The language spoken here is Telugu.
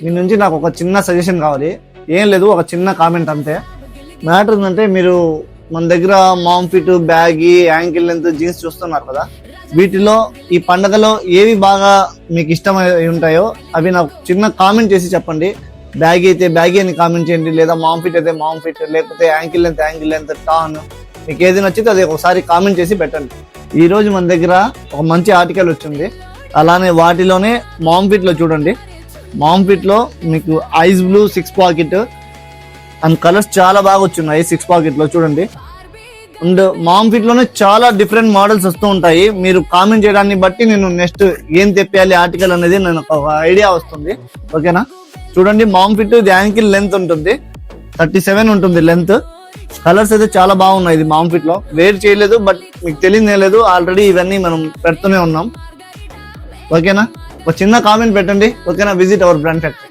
మీ నుంచి నాకు ఒక చిన్న సజెషన్ కావాలి. ఏం లేదు, ఒక చిన్న కామెంట్ అంతే. మ్యాటర్ ఏంటంటే మీరు మన దగ్గర mom fit, baggy, ankle length jeans చూస్తున్నారు కదా, వీటిలో ఈ పండగలో ఏవి బాగా మీకు ఇష్టమై ఉంటాయో అవి నాకు చిన్న కామెంట్ చేసి చెప్పండి. బ్యాగీ అయితే బ్యాగీ అని కామెంట్ చేయండి, లేదా మామ్ ఫిట్ అయితే మామ్ ఫిట్, లేకపోతే యాంకిల్ లెంత్ టాన్, మీకు ఏది నచ్చితే అది ఒకసారి కామెంట్ చేసి పెట్టండి. ఈ రోజు మన దగ్గర ఒక మంచి ఆర్టికల్ వచ్చింది. అలానే వాటిలోనే మామ్ ఫిట్ లో చూడండి, మామ్ ఫిట్ లో మీకు ice blue 6 pocket and colours చాలా బాగా వచ్చున్నాయి 6 పాకెట్ లో చూడండి. అండ్ మామ్ ఫిట్ లోనే చాలా డిఫరెంట్ మోడల్స్ వస్తూ ఉంటాయి. మీరు కామెంట్ చేయడాన్ని బట్టి నేను నెక్స్ట్ ఏం తెప్పాలి ఆర్టికల్ అనేది నేను ఒక ఐడియా వస్తుంది. ఓకేనా? చూడండి, మామ్ ఫిట్ ఇది యాంకిల్ లెంత్ ఉంటుంది, 37 ఉంటుంది లెంత్. కలర్స్ అయితే చాలా బాగున్నాయి. ఇది మామ్ ఫిట్ లో వేర్ చేయలేదు, బట్ మీకు తెలియదే లేదు, ఆల్రెడీ ఇవన్నీ మనం పెడుతూనే ఉన్నాం. ఓకేనా? ఒక చిన్న కామెంట్ పెట్టండి. ఓకేనా? Visit our brand factory.